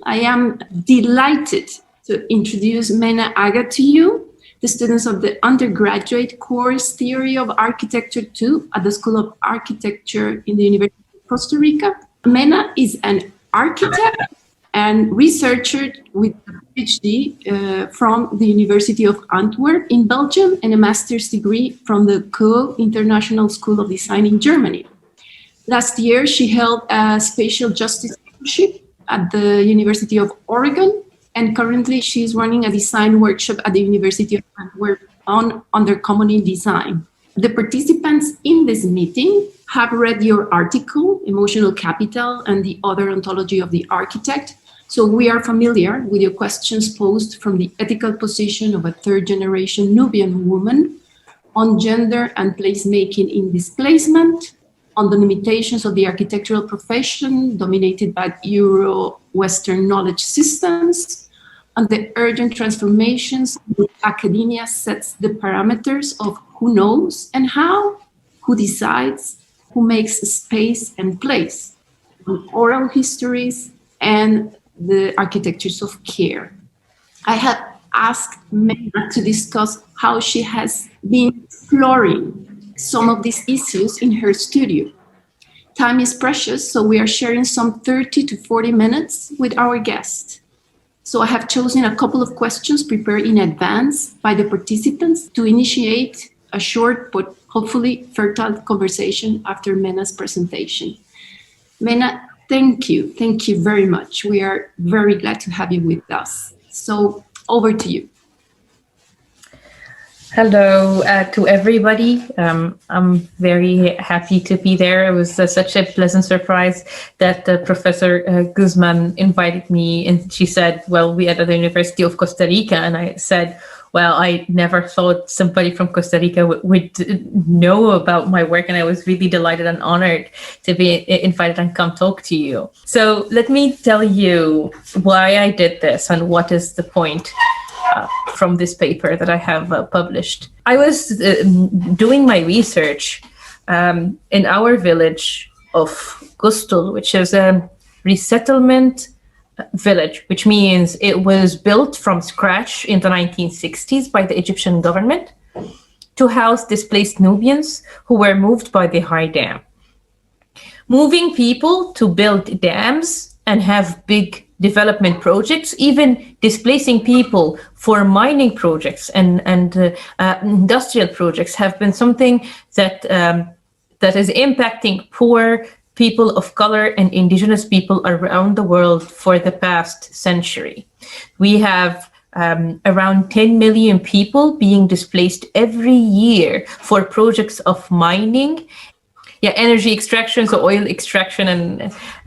I am delighted to introduce Menna Agha to you, the students of the undergraduate course Theory of Architecture II at the School of Architecture in the University of Costa Rica. Menna is an architect and researcher with a PhD from the University of Antwerp in Belgium and a master's degree from the KU International School of Design in Germany. Last year, she held a spatial justice fellowship at the University of Oregon, and currently she's running a design workshop at the University of Antwerp under community design. The participants in this meeting have read your article, Emotional Capital and the Other Ontology of the Architect, so we are familiar with your questions posed from the ethical position of a third-generation Nubian woman on gender and placemaking in displacement, on the limitations of the architectural profession dominated by Euro-Western knowledge systems, on the urgent transformations which academia sets the parameters of who knows and how, who decides, who makes space and place, on oral histories and the architectures of care. I have asked Menna to discuss how she has been exploring some of these issues in her studio. Time is precious, so we are sharing some 30 to 40 minutes with our guest. So I have chosen a couple of questions prepared in advance by the participants to initiate a short but hopefully fertile conversation after Menna's presentation. Menna, thank you. Thank you very much. We are very glad to have you with us. So over to you. Hello to everybody. I'm very happy to be there. It was such a pleasant surprise that Professor Guzman invited me, and she said, well, we are at the University of Costa Rica. And I said, well, I never thought somebody from Costa Rica would know about my work. And I was really delighted and honored to be invited and come talk to you. So let me tell you why I did this and what is the point from this paper that I have published. I was doing my research in our village of Gustul, which is a resettlement village, which means it was built from scratch in the 1960s by the Egyptian government to house displaced Nubians who were moved by the high dam. Moving people to build dams and have big development projects, even displacing people for mining projects and industrial projects have been something that that is impacting poor people of color and indigenous people around the world for the past century. We have around 10 million people being displaced every year for projects of mining, energy extraction, so oil extraction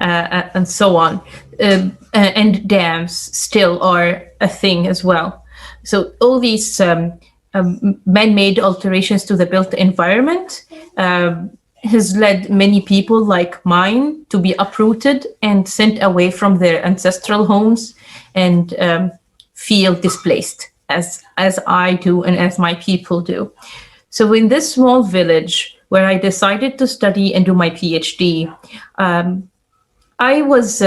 and so on. And dams still are a thing as well. So all these man-made alterations to the built environment has led many people like mine to be uprooted and sent away from their ancestral homes and feel displaced, as I do and as my people do. So in this small village where I decided to study and do my PhD, I was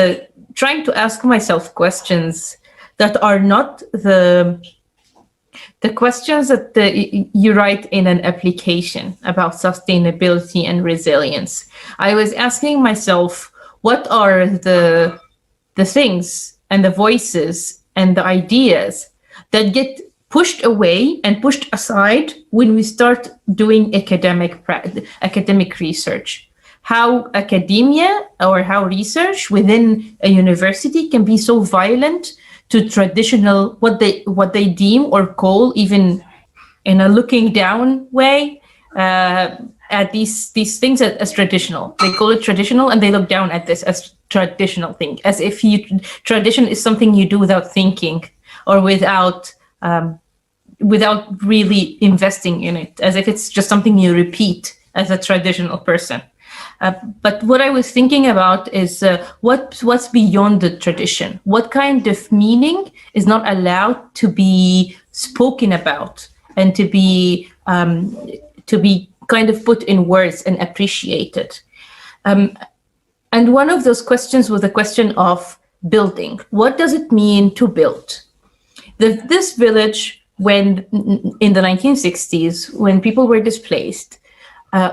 trying to ask myself questions that are not the questions that you write in an application about sustainability and resilience. I was asking myself, what are the things and the voices and the ideas that get pushed away and pushed aside when we start doing academic research? How academia or how research within a university can be so violent to traditional, what they deem or call, even in a looking down way, at these things as traditional. They call it traditional and they look down at this as traditional thing, as if tradition is something you do without thinking or without really investing in it, as if it's just something you repeat as a traditional person. But what I was thinking about is what's beyond the tradition? What kind of meaning is not allowed to be spoken about and to be kind of put in words and appreciated? And one of those questions was the question of building. What does it mean to build? This village, when in the 1960s, when people were displaced,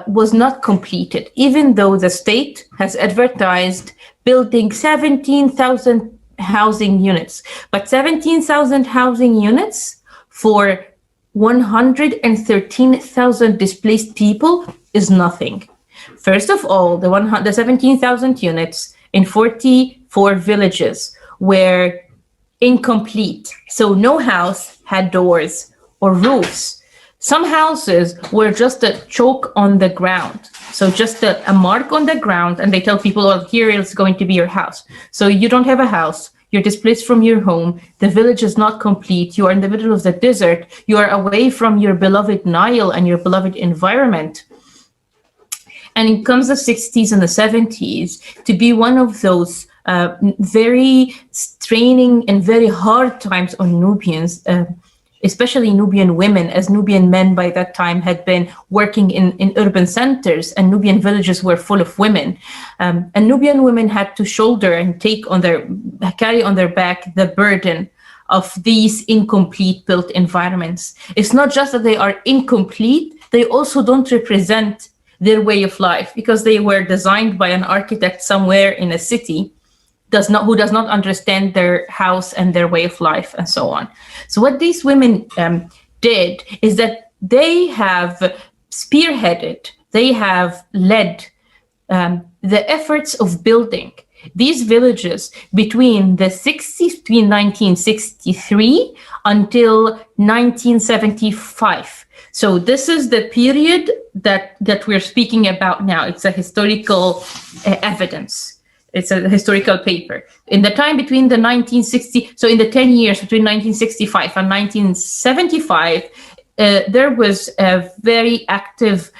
was not completed, even though the state has advertised building 17,000 housing units. But 17,000 housing units for 113,000 displaced people is nothing. First of all, the 17,000 units in 44 villages were incomplete. So no house had doors or roofs. Some houses were just a chalk on the ground. So just a mark on the ground, and they tell people, oh, here is going to be your house. So you don't have a house, you're displaced from your home, the village is not complete, you are in the middle of the desert, you are away from your beloved Nile and your beloved environment. And it comes the 60s and the 70s to be one of those very straining and very hard times on Nubians, especially Nubian women, as Nubian men by that time had been working in urban centers, and Nubian villages were full of women. And Nubian women had to shoulder and carry on their back the burden of these incomplete built environments. It's not just that they are incomplete, they also don't represent their way of life, because they were designed by an architect somewhere in a city who does not understand their house and their way of life and so on. So what these women did is that they have spearheaded, they have led the efforts of building these villages between the 60s, between 1963 until 1975. So this is the period that we're speaking about now. It's a historical evidence. It's a historical paper. In the time between the 1960, so in the 10 years between 1965 and 1975, there was a very active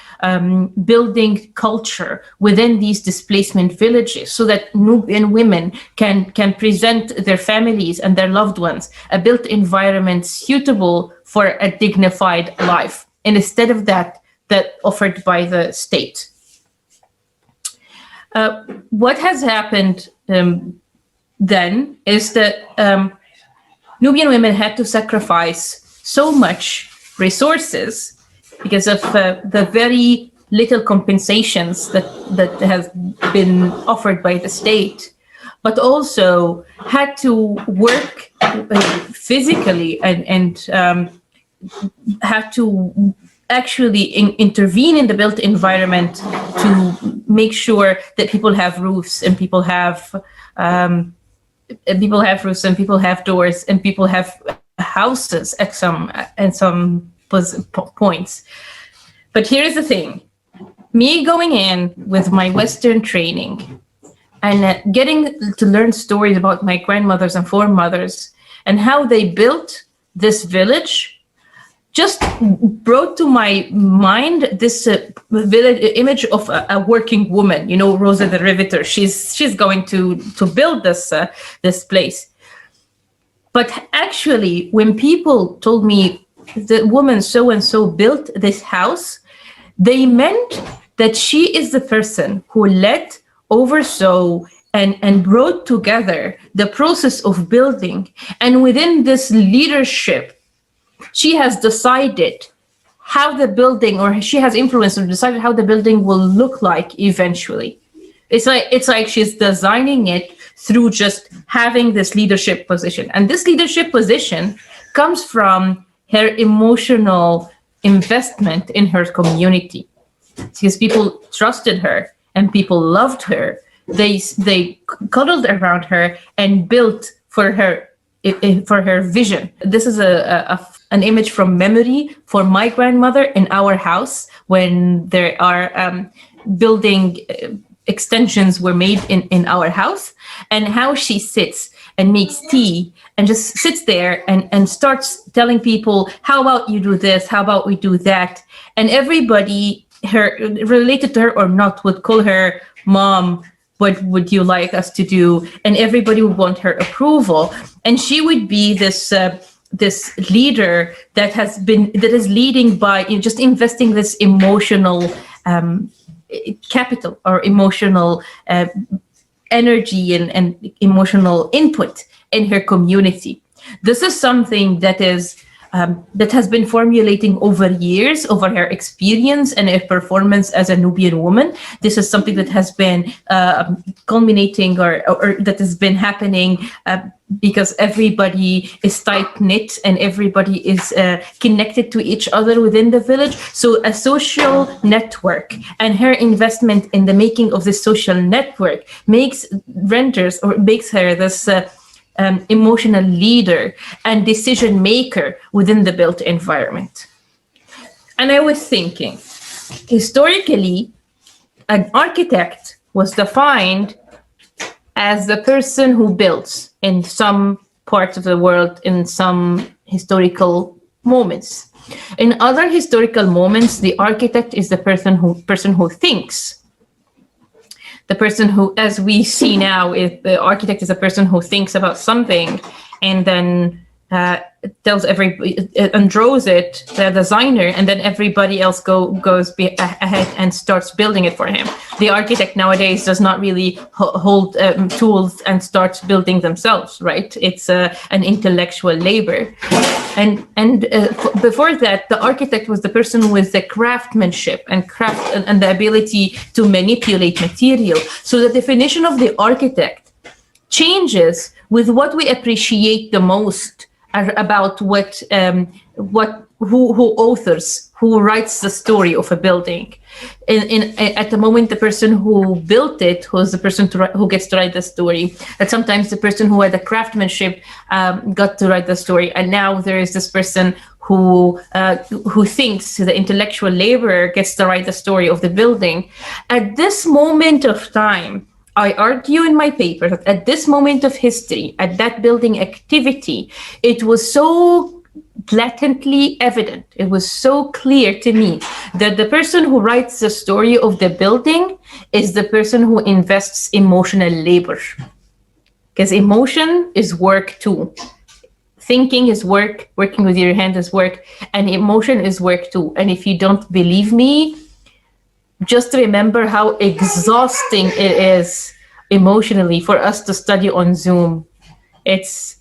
building culture within these displacement villages, so that Nubian women can present their families and their loved ones a built environment suitable for a dignified life, and instead of that offered by the state. What has happened then is that Nubian women had to sacrifice so much resources because of the very little compensations that has been offered by the state, but also had to work physically and had to actually intervene in the built environment to make sure that people have roofs and people have roofs and people have doors and people have houses at some points. But here's the thing: me going in with my Western training and getting to learn stories about my grandmothers and foremothers and how they built this village just brought to my mind this village image of a working woman, you know, Rosa the Riveter. She's going to build this place. But actually, when people told me the woman so and so built this house, they meant that she is the person who led, oversaw, and brought together the process of building. And within this leadership, she has decided how the building, or she has influenced or decided how the building will look like eventually. It's like she's designing it through just having this leadership position. And this leadership position comes from her emotional investment in her community, because people trusted her and people loved her. They cuddled around her and built for her vision. This is an image from memory for my grandmother in our house when there are building extensions were made in our house, and how she sits and makes tea and just sits there and starts telling people, how about you do this, how about we do that? And everybody, her related to her or not, would call her mom. What would you like us to do? And everybody would want her approval. And she would be this leader that is leading by just investing this emotional capital or emotional energy and emotional input in her community. This is something that is that has been formulating over years, over her experience and her performance as a Nubian woman. This is something that has been culminating or that has been happening because everybody is tight-knit and everybody is connected to each other within the village. So a social network, and her investment in the making of this social network makes her this emotional leader and decision maker within the built environment. And I was thinking, historically, an architect was defined as the person who builds in some parts of the world in some historical moments. In other historical moments, the architect is the person who thinks. The person who, as we see now, is the architect is a person who thinks about something and then tells everybody and draws it, the designer, and then everybody else goes ahead and starts building it for him. The architect nowadays does not really hold tools and starts building themselves, right? It's an intellectual labor. And before that, the architect was the person with the craftsmanship and the ability to manipulate material. So the definition of the architect changes with what we appreciate the most about who authors, who writes the story of a building. At the moment, the person who built it, who's the person who gets to write the story. And sometimes the person who had the craftsmanship got to write the story. And now there is this person who thinks, the intellectual laborer gets to write the story of the building. At this moment of time, I argue in my paper that at this moment of history, at that building activity, it was so blatantly evident, it was so clear to me that the person who writes the story of the building is the person who invests emotional labor. Because emotion is work too. Thinking is work, working with your hand is work, and emotion is work too. And if you don't believe me, just remember how exhausting it is emotionally for us to study on Zoom. It's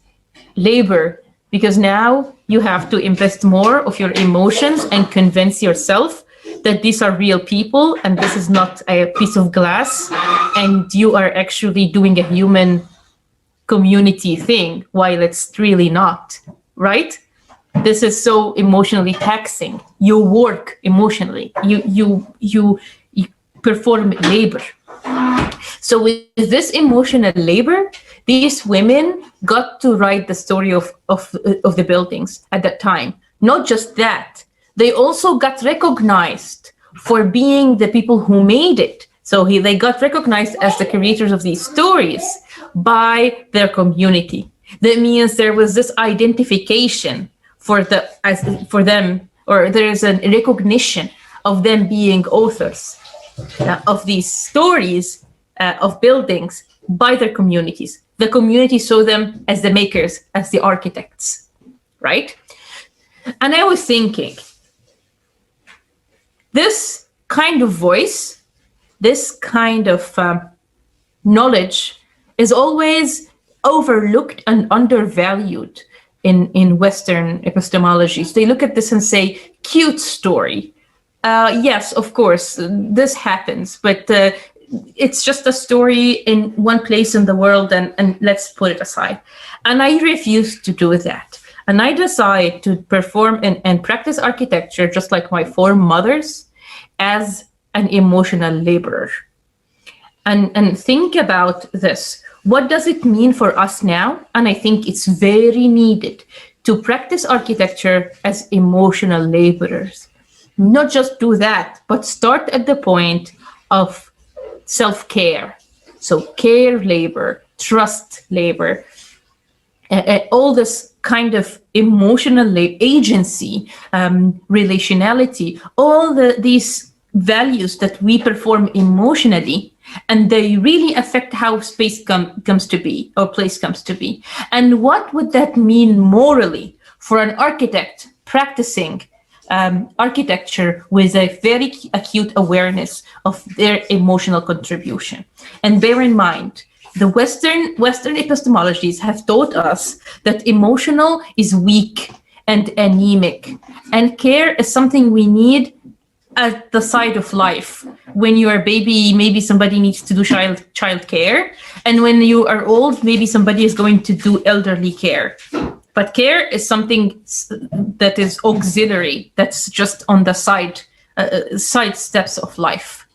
labor, because now you have to invest more of your emotions and convince yourself that these are real people and this is not a piece of glass and you are actually doing a human community thing while it's really not, right? This is so emotionally taxing. You work emotionally. You perform labor. So with this emotional labor, these women got to write the story of the buildings at that time. Not just that, they also got recognized for being the people who made it. So they got recognized as the creators of these stories by their community. That means there was this identification for them, or there is a recognition of them being authors of these stories of buildings by their communities. The community saw them as the makers, as the architects, right? And I was thinking, this kind of voice, this kind of knowledge is always overlooked and undervalued in Western epistemologies. They look at this and say, cute story. Yes, of course, this happens, but it's just a story in one place in the world and let's put it aside. And I refuse to do that. And I decide to perform and practice architecture just like my foremothers as an emotional laborer. And think about this. What does it mean for us now? And I think it's very needed to practice architecture as emotional laborers. Not just do that, but start at the point of self-care. So care labor, trust labor, all this kind of emotional agency, relationality, all these values that we perform emotionally, and they really affect how space comes to be, or place comes to be. And what would that mean morally for an architect practicing architecture with a very acute awareness of their emotional contribution? And bear in mind, the Western epistemologies have taught us that emotional is weak and anemic, and care is something we need at the side of life. When you are a baby, maybe somebody needs to do child care, and when you are old, maybe somebody is going to do elderly care. But care is something that is auxiliary, that's just on the side steps of life.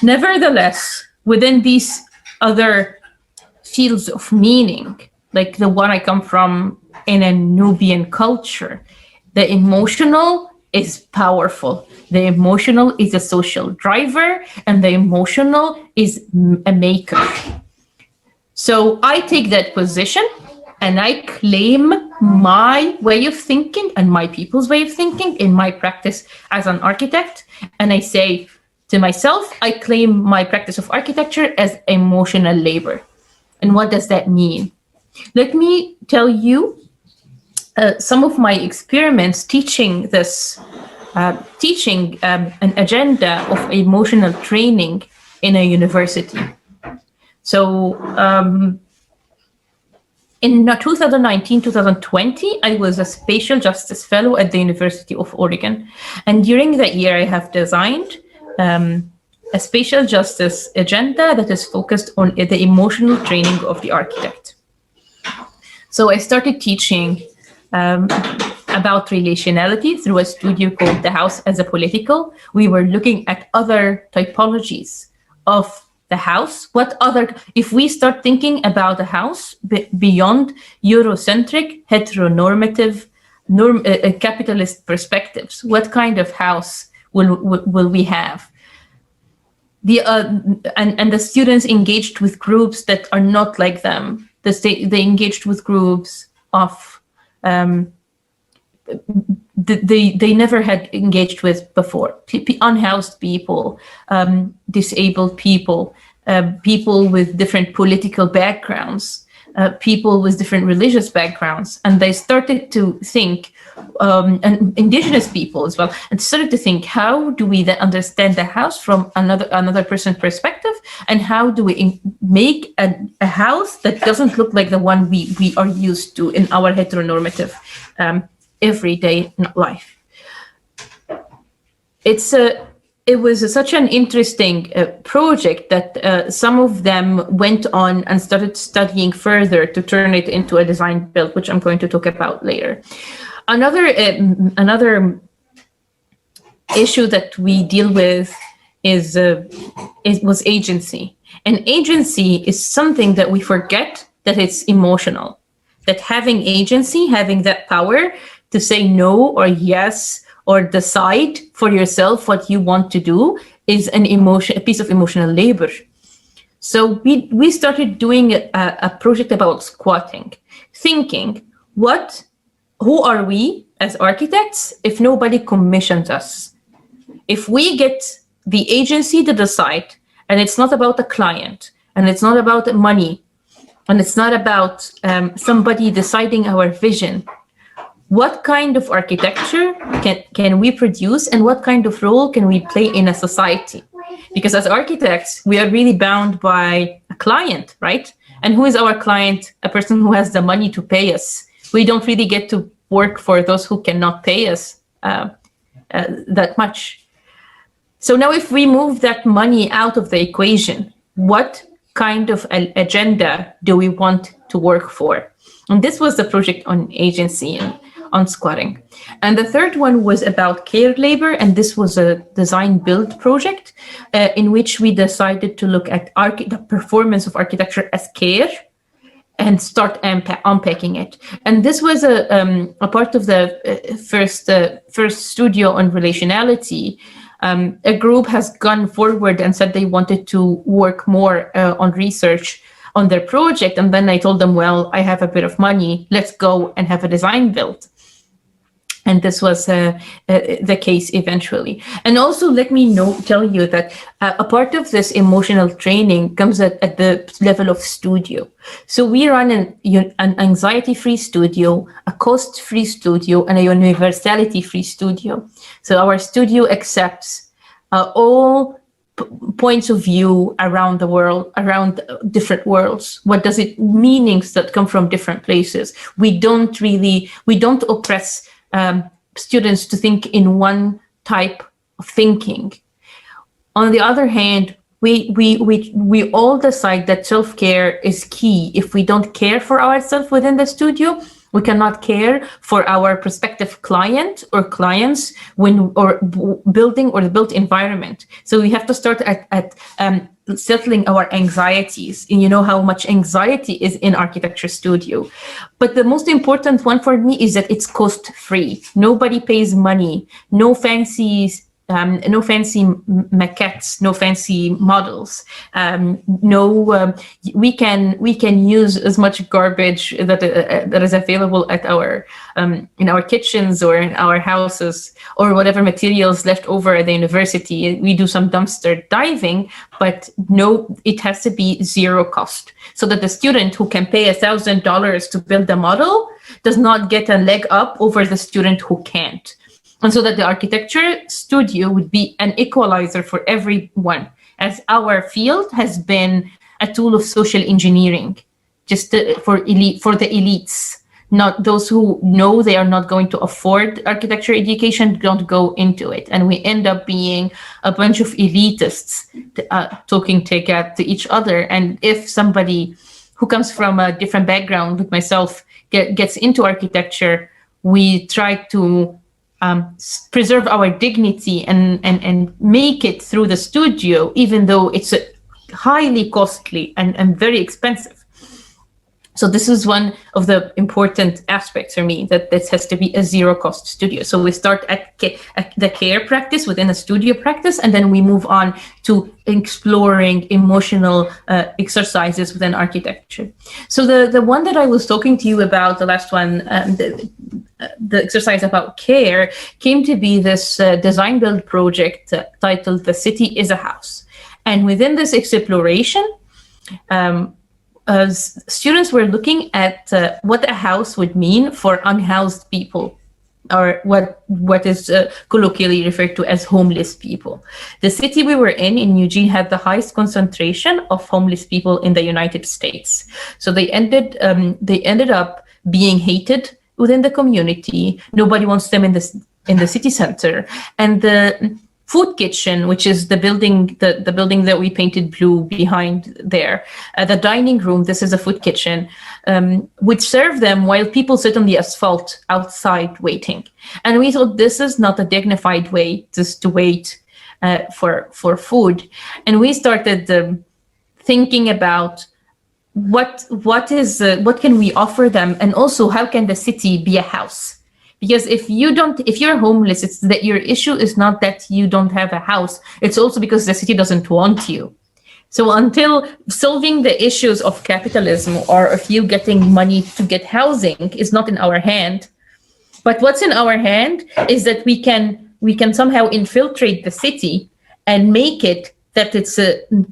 Nevertheless, within these other fields of meaning, like the one I come from in a Nubian culture, the emotional is powerful. The emotional is a social driver, and the emotional is a maker. So I take that position and I claim my way of thinking and my people's way of thinking in my practice as an architect. And I say to myself, I claim my practice of architecture as emotional labor. And what does that mean? Let me tell you some of my experiments teaching this, an agenda of emotional training in a university. So in 2019-2020, I was a spatial justice fellow at the University of Oregon. And during that year, I have designed a spatial justice agenda that is focused on the emotional training of the architect. So I started teaching about relationality through a studio called The House as a Political. We were looking at other typologies of the house. What other, if we start thinking about the house beyond Eurocentric, heteronormative, capitalist perspectives, what kind of house will we have? And the students engaged with groups that are not like them. They engaged with groups of they never had engaged with before. Unhoused people, disabled people, people with different political backgrounds, people with different religious backgrounds. And they started to think, and indigenous people as well, and started to think, how do we then understand the house from another person's perspective? And how do we make a house that doesn't look like the one we are used to in our heteronormative everyday life? It was such an interesting project that some of them went on and started studying further to turn it into a design build, which I'm going to talk about later. Another issue that we deal with was agency. And agency is something that we forget that it's emotional, that having agency, having that power to say no or yes, or decide for yourself what you want to do, is a piece of emotional labor. So we started doing a project about squatting, thinking, who are we as architects if nobody commissions us? If we get the agency to decide, and it's not about the client, and it's not about money, and it's not about somebody deciding our vision, what kind of architecture can we produce, and what kind of role can we play in a society? Because as architects, we are really bound by a client, right? And who is our client? A person who has the money to pay us. We don't really get to work for those who cannot pay us that much. So now if we move that money out of the equation, what kind of agenda do we want to work for? And this was the project on agency and on squatting. And the third one was about care labor, and this was a design build project in which we decided to look at the performance of architecture as care and start unpacking it. And this was a part of the first studio on relationality. A group has gone forward and said they wanted to work more on research on their project. And then I told them, well, I have a bit of money, let's go and have a design build. And this was the case eventually. And also, let me tell you that a part of this emotional training comes at the level of studio. So we run an anxiety-free studio, a cost-free studio, and a universality-free studio. So our studio accepts all points of view around the world, around different worlds. What does it meanings that come from different places? We don't oppress students to think in one type of thinking. On the other hand, we all decide that self-care is key. If we don't care for ourselves within the studio, we cannot care for our prospective client or clients building or the built environment. So we have to start at settling our anxieties. And you know how much anxiety is in architecture studio. But the most important one for me is that it's cost-free. Nobody pays money. No fancy maquettes, no fancy models. We can use as much garbage that is available at our in our kitchens or in our houses, or whatever materials left over at the university. We do some dumpster diving, but no, it has to be zero cost, so that the student who can pay $1,000 to build a model does not get a leg up over the student who can't. And so that the architecture studio would be an equalizer for everyone, as our field has been a tool of social engineering, just for the elites. Not those who know they are not going to afford architecture education, don't go into it. And we end up being a bunch of elitists talking to each other. And if somebody who comes from a different background, like myself, gets into architecture, we try to preserve our dignity and make it through the studio, even though it's highly costly and very expensive. So this is one of the important aspects for me, that this has to be a zero cost studio. So we start at the care practice within a studio practice, and then we move on to exploring emotional exercises within architecture. So the one that I was talking to you about, the last one, the exercise about care, came to be this design build project titled The City is a House. And within this exploration, students were looking at what a house would mean for unhoused people, or what is colloquially referred to as homeless people. The city we were in Eugene, had the highest concentration of homeless people in the United States. So they ended up being hated within the community. Nobody wants them in the city center. And the food kitchen, which is the building that we painted blue behind there, the dining room, this is a food kitchen, would serve them while people sit on the asphalt outside waiting. And we thought this is not a dignified way just to wait for food. And we started thinking about what can we offer them, and also how can the city be a house? Because if you're homeless, it's that your issue is not that you don't have a house. It's also because the city doesn't want you. So until solving the issues of capitalism, or of you getting money to get housing, is not in our hand. But what's in our hand is that we can somehow infiltrate the city and make it that it's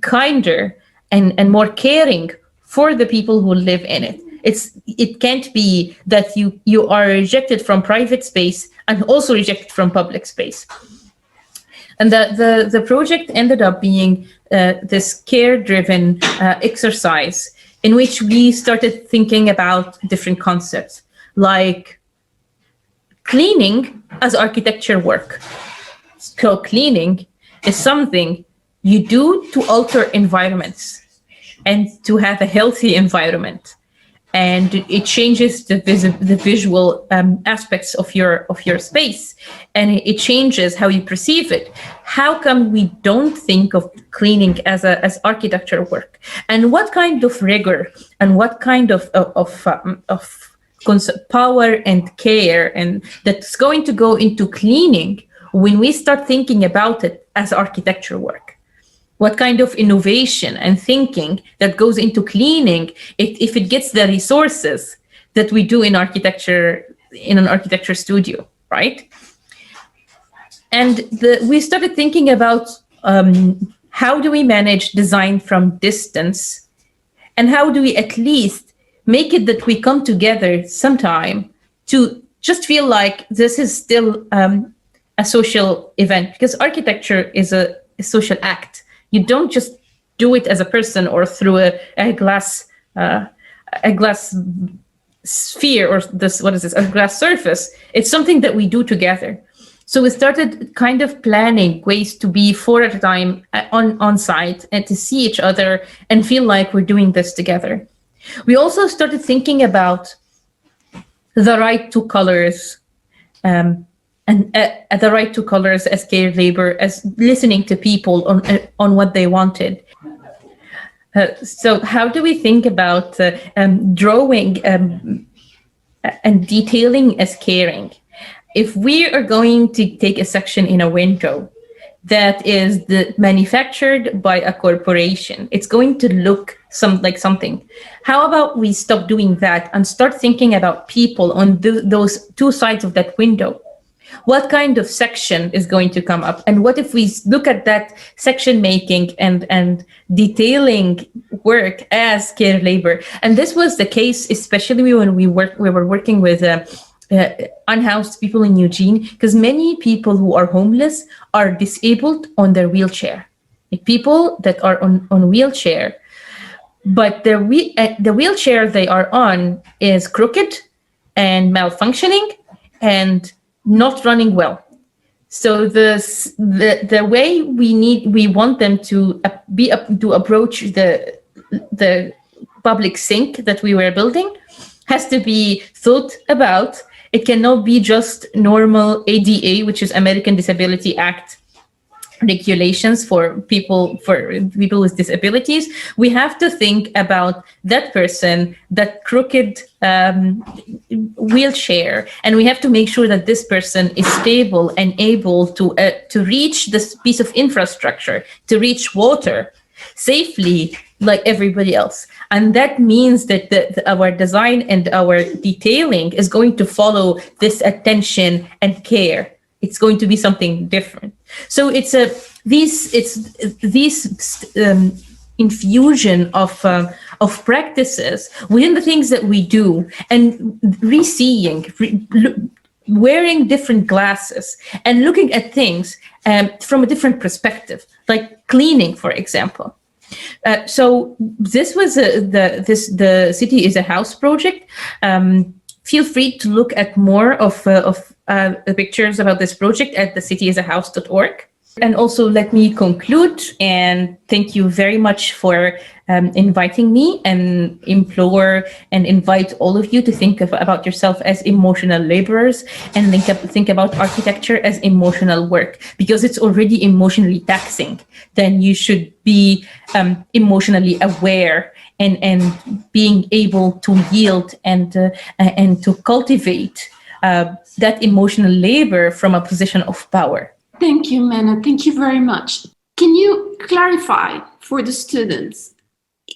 kinder and more caring for the people who live in it. It can't be that you are rejected from private space and also rejected from public space. And the project ended up being this care-driven exercise in which we started thinking about different concepts, like cleaning as architecture work. So cleaning is something you do to alter environments and to have a healthy environment. And it changes the visual aspects of your space, and it changes how you perceive it. How come we don't think of cleaning as architecture work? And what kind of rigor and what kind of power and care and that's going to go into cleaning when we start thinking about it as architecture work? What kind of innovation and thinking that goes into cleaning if it gets the resources that we do in architecture, in an architecture studio, right? And we started thinking about how do we manage design from distance, and how do we at least make it that we come together sometime to just feel like this is still a social event, because architecture is a social act. You don't just do it as a person or through a glass sphere, or a glass surface. It's something that we do together. So we started kind of planning ways to be 4 at a time on site and to see each other and feel like we're doing this together. We also started thinking about the right to colors, and the right to colors as care labor, as listening to people on what they wanted. So how do we think about drawing and detailing as caring? If we are going to take a section in a window that is manufactured by a corporation, it's going to look like something. How about we stop doing that and start thinking about people on those two sides of that window? What kind of section is going to come up? And what if we look at that section making and detailing work as care labor? And this was the case, especially when we were working with unhoused people in Eugene, because many people who are homeless are disabled on their wheelchair. Like people that are on wheelchair, but the wheelchair they are on is crooked and malfunctioning and not running well. So the way we want them to approach the public sink that we were building has to be thought about. It cannot be just normal ADA, which is American Disability Act regulations for people with disabilities. We have to think about that person, that crooked wheelchair, and we have to make sure that this person is stable and able to reach this piece of infrastructure, to reach water safely like everybody else. And that means that our design and our detailing is going to follow this attention and care. It's going to be something different. So it's these infusion of practices within the things that we do, and wearing different glasses and looking at things from a different perspective, like cleaning, for example. So this was the City is a House project. Feel free to look at more of the pictures about this project at thecityisahouse.org. And also let me conclude and thank you very much for inviting me, and implore and invite all of you to think about yourself as emotional laborers, and think about architecture as emotional work, because it's already emotionally taxing. Then you should be emotionally aware and being able to yield and to cultivate that emotional labor from a position of power. Thank you, Menna. Thank you very much. Can you clarify for the students,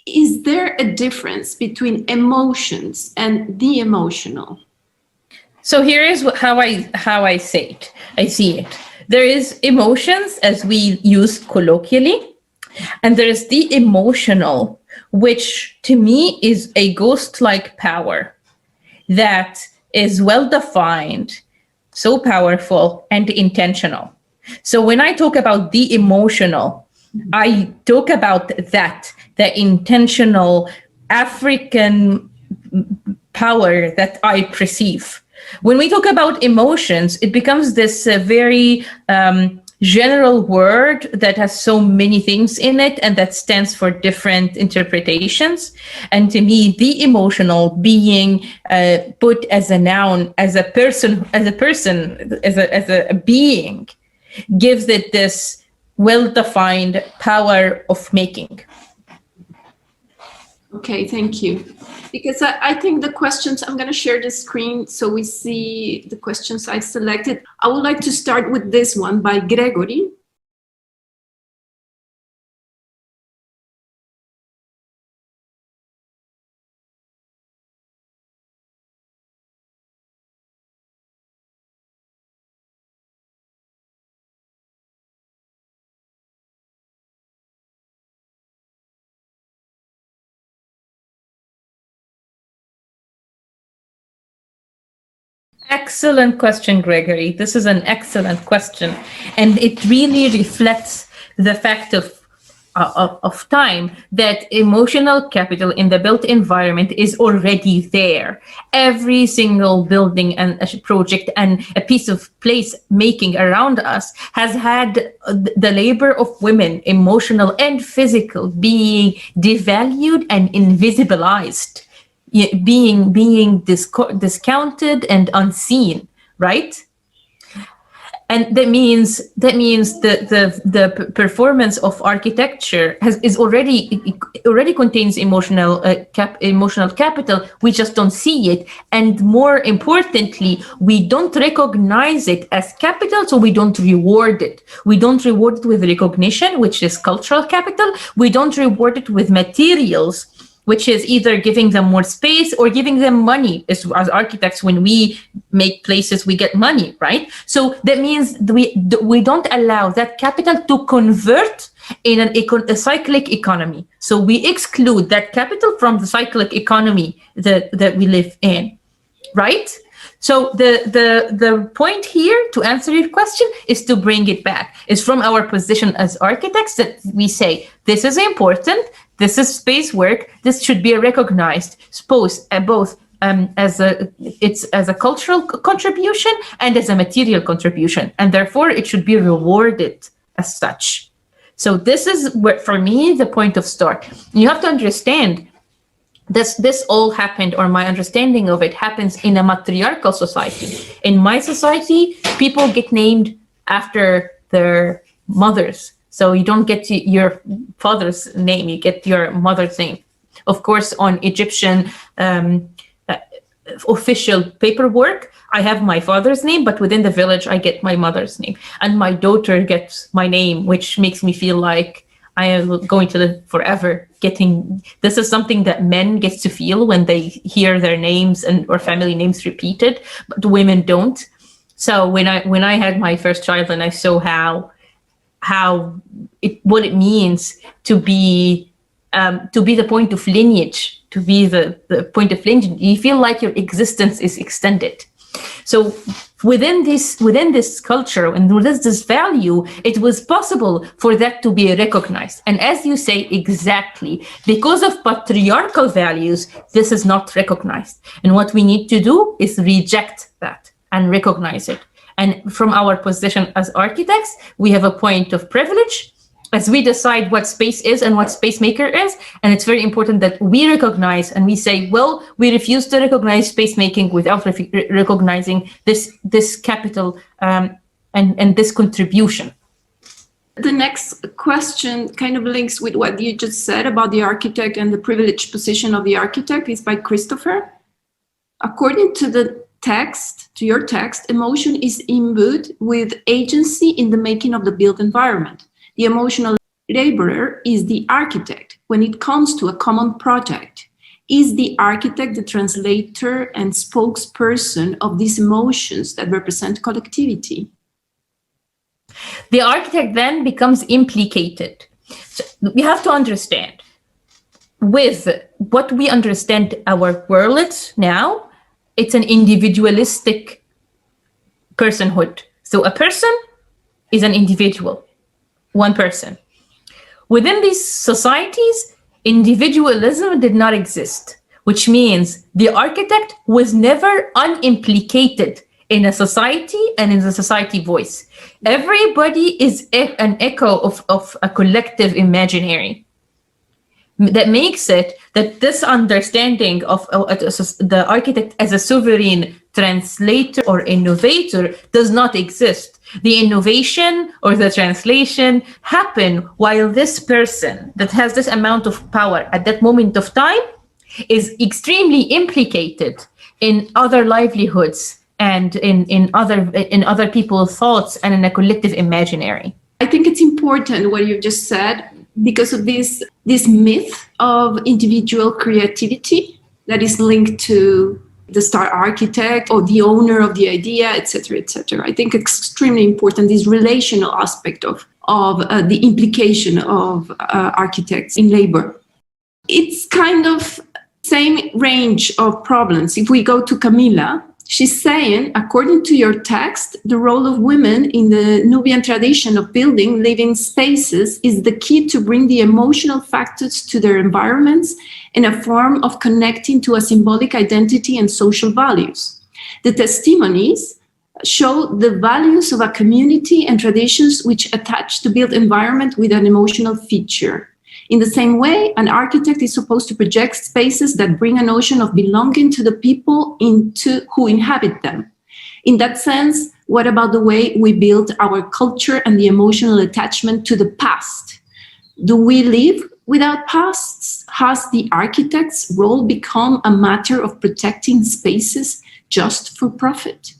is there a difference between emotions and the emotional? So here is how I say it. I see it. There is emotions as we use colloquially, and there is the emotional, which to me is a ghost-like power that is well-defined, so powerful and intentional. So when I talk about the emotional, I talk about the intentional African power that I perceive. When we talk about emotions, it becomes this very general word that has so many things in it and that stands for different interpretations. And to me, the emotional being put as a noun, as a being, gives it this well-defined power of making. Okay, thank you. Because I think the questions, I'm going to share the screen so we see the questions I selected. I would like to start with this one by Gregory. Excellent question, Gregory. This is an excellent question. And it really reflects the fact of of time, that emotional capital in the built environment is already there. Every single building and a project and a piece of place making around us has had the labor of women, emotional and physical, being devalued and invisibilized, being discounted and unseen, right? And that means the performance of architecture already contains emotional capital. We just don't see it, and more importantly, we don't recognize it as capital, so we don't reward it. We don't reward it with recognition, which is cultural capital. We don't reward it with materials, which is either giving them more space or giving them money. As architects, when we make places, we get money, right? So that means we don't allow that capital to convert in a cyclic economy. So we exclude that capital from the cyclic economy that we live in, right? So the point here, to answer your question, is to bring it back. It's from our position as architects that we say, this is important, this is space work, this should be recognized, both as a cultural contribution and as a material contribution, and therefore it should be rewarded as such. So this is what, for me, the point of start. You have to understand this all happened, or my understanding of it happens in a matriarchal society. In my society, people get named after their mothers. So you don't get your father's name, you get your mother's name. Of course, on Egyptian official paperwork, I have my father's name, but within the village, I get my mother's name. And my daughter gets my name, which makes me feel like I am going to live forever. This is something that men get to feel when they hear their names or family names repeated, but women don't. So when I had my first child and I saw what it means to be the point of lineage, to be the point of lineage, you feel like your existence is extended. So within this culture and within this value, it was possible for that to be recognized. And as you say, exactly, because of patriarchal values, this is not recognized. And what we need to do is reject that and recognize it. And from our position as architects, we have a point of privilege as we decide what space is and what space maker is. And it's very important that we recognize and we say, well, we refuse to recognize space making without recognizing this capital and this contribution. The next question kind of links with what you just said about the architect and the privileged position of the architect. Is by Christopher. According to your text, emotion is imbued with agency in the making of the built environment. The emotional laborer is the architect when it comes to a common project. Is the architect the translator and spokesperson of these emotions that represent collectivity? The architect then becomes implicated. So we have to understand, with what we understand our world now, it's an individualistic personhood. So a person is an individual. One person. Within these societies, individualism did not exist, which means the architect was never unimplicated in a society and in the society voice. Everybody is an echo of a collective imaginary. That makes it that this understanding of the architect as a sovereign translator or innovator does not exist. The innovation or the translation happen while this person that has this amount of power at that moment of time is extremely implicated in other livelihoods and in other people's thoughts and in a collective imaginary. I think it's important what you've just said, because of this myth of individual creativity that is linked to the star architect or the owner of the idea, etc., etc. I think it's extremely important, this relational aspect of the implication of architects in labor. It's kind of same range of problems. If we go to Camilla, She's saying, according to your text, the role of women in the Nubian tradition of building living spaces is the key to bring the emotional factors to their environments in a form of connecting to a symbolic identity and social values. The testimonies show the values of a community and traditions which attach the built environment with an emotional feature. In the same way, an architect is supposed to project spaces that bring a notion of belonging to the people who inhabit them. In that sense, what about the way we build our culture and the emotional attachment to the past? Do we live without pasts? Has the architect's role become a matter of protecting spaces just for profit?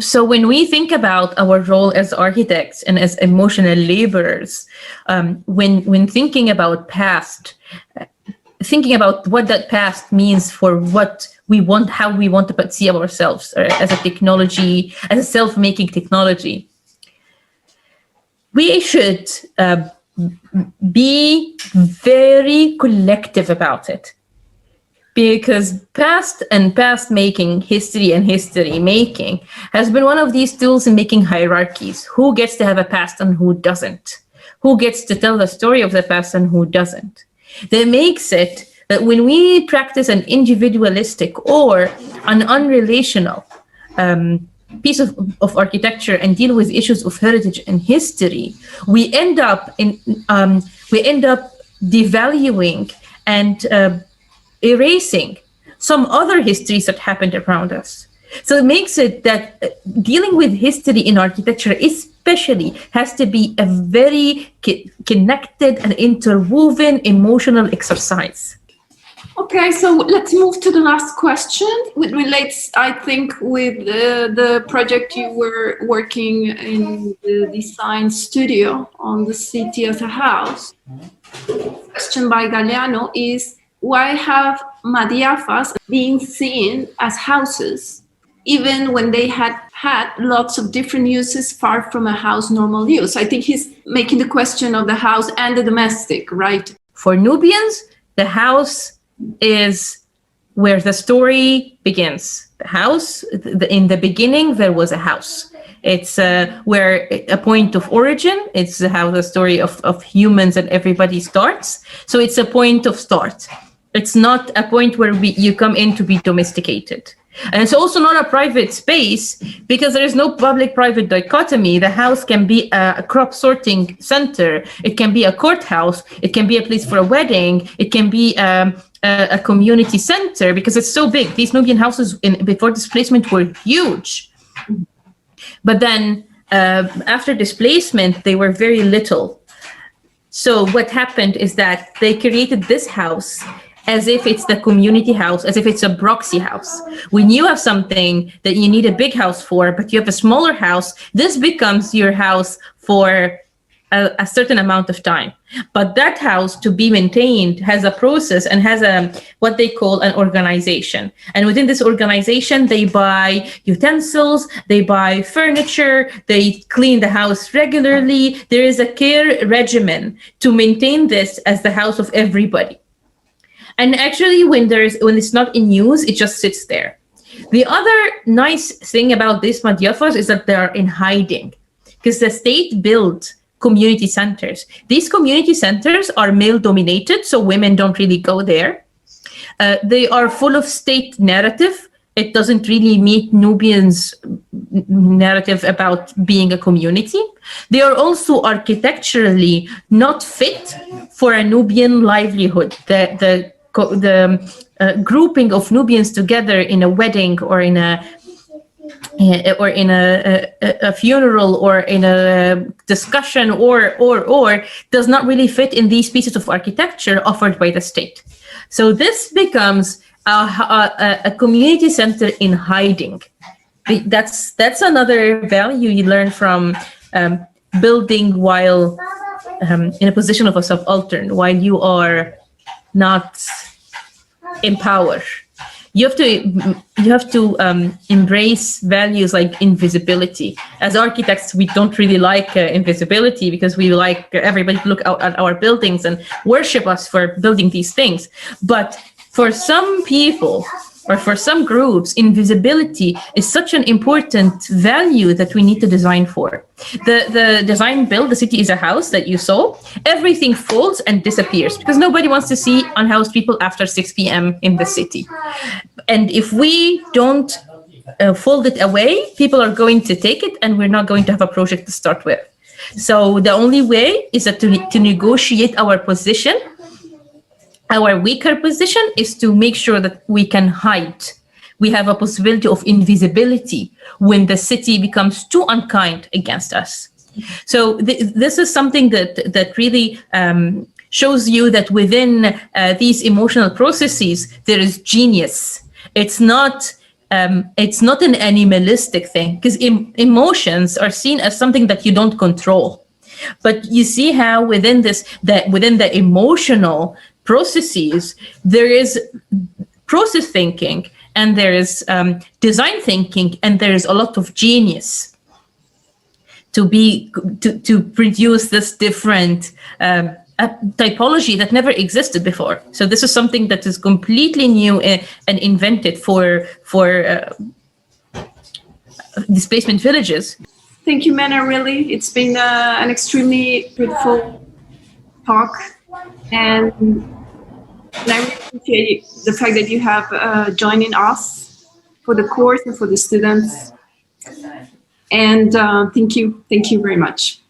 So when we think about our role as architects and as emotional laborers, when thinking about past, thinking about what that past means for what we want, how we want to see ourselves as a technology, as a self-making technology, we should be very collective about it. Because past and past making, history and history making has been one of these tools in making hierarchies. Who gets to have a past and who doesn't? Who gets to tell the story of the past and who doesn't? That makes it that when we practice an individualistic or an unrelational piece of architecture and deal with issues of heritage and history, we end up devaluing and erasing some other histories that happened around us. So it makes it that dealing with history in architecture especially has to be a very connected and interwoven emotional exercise. Okay, so let's move to the last question. It relates, I think, with the project you were working in the design studio on the city as a house. Question by Galeano is, why have madiafas been seen as houses, even when they had lots of different uses far from a house normal use? I think he's making the question of the house and the domestic, right? For Nubians, the house is where the story begins. The house, in the beginning, there was a house. It's where a point of origin. It's how the story of humans and everybody starts. So it's a point of start. It's not a point where you come in to be domesticated. And it's also not a private space because there is no public-private dichotomy. The house can be a crop sorting center. It can be a courthouse. It can be a place for a wedding. It can be a community center because it's so big. These Nubian houses before displacement were huge. But then after displacement, they were very little. So what happened is that they created this house as if it's the community house, as if it's a proxy house. When you have something that you need a big house for, but you have a smaller house, this becomes your house for a certain amount of time. But that house, to be maintained, has a process and has what they call an organization. And within this organization, they buy utensils, they buy furniture, they clean the house regularly. There is a care regimen to maintain this as the house of everybody. And actually, when it's not in use, it just sits there. The other nice thing about these madiafas is that they are in hiding, because the state built community centers. These community centers are male-dominated, so women don't really go there. They are full of state narrative. It doesn't really meet Nubians' narrative about being a community. They are also architecturally not fit for a Nubian livelihood. The grouping of Nubians together in a wedding or in a funeral or in a discussion or does not really fit in these pieces of architecture offered by the state. So this becomes a community center in hiding. That's another value you learn from building while in a position of a subaltern, while you are not in power. You have to embrace values like invisibility. As architects, we don't really like invisibility because we like everybody to look out at our buildings and worship us for building these things. But for some people, or for some groups, invisibility is such an important value that we need to design for. The design build, the city is a house that you saw, everything folds and disappears because nobody wants to see unhoused people after 6 p.m. in the city. And if we don't fold it away, people are going to take it and we're not going to have a project to start with. So the only way is that to negotiate our position. Our weaker position is to make sure that we can hide. We have a possibility of invisibility when the city becomes too unkind against us. So this is something that really shows you that within these emotional processes, there is genius. It's not an animalistic thing, because emotions are seen as something that you don't control. But you see how within the emotional processes, there is process thinking, and there is design thinking, and there is a lot of genius to produce this different typology that never existed before. So this is something that is completely new and invented for displacement villages. Thank you, Menna. Really, it's been an extremely fruitful talk, and I really appreciate the fact that you have joining us for the course and for the students. And thank you very much.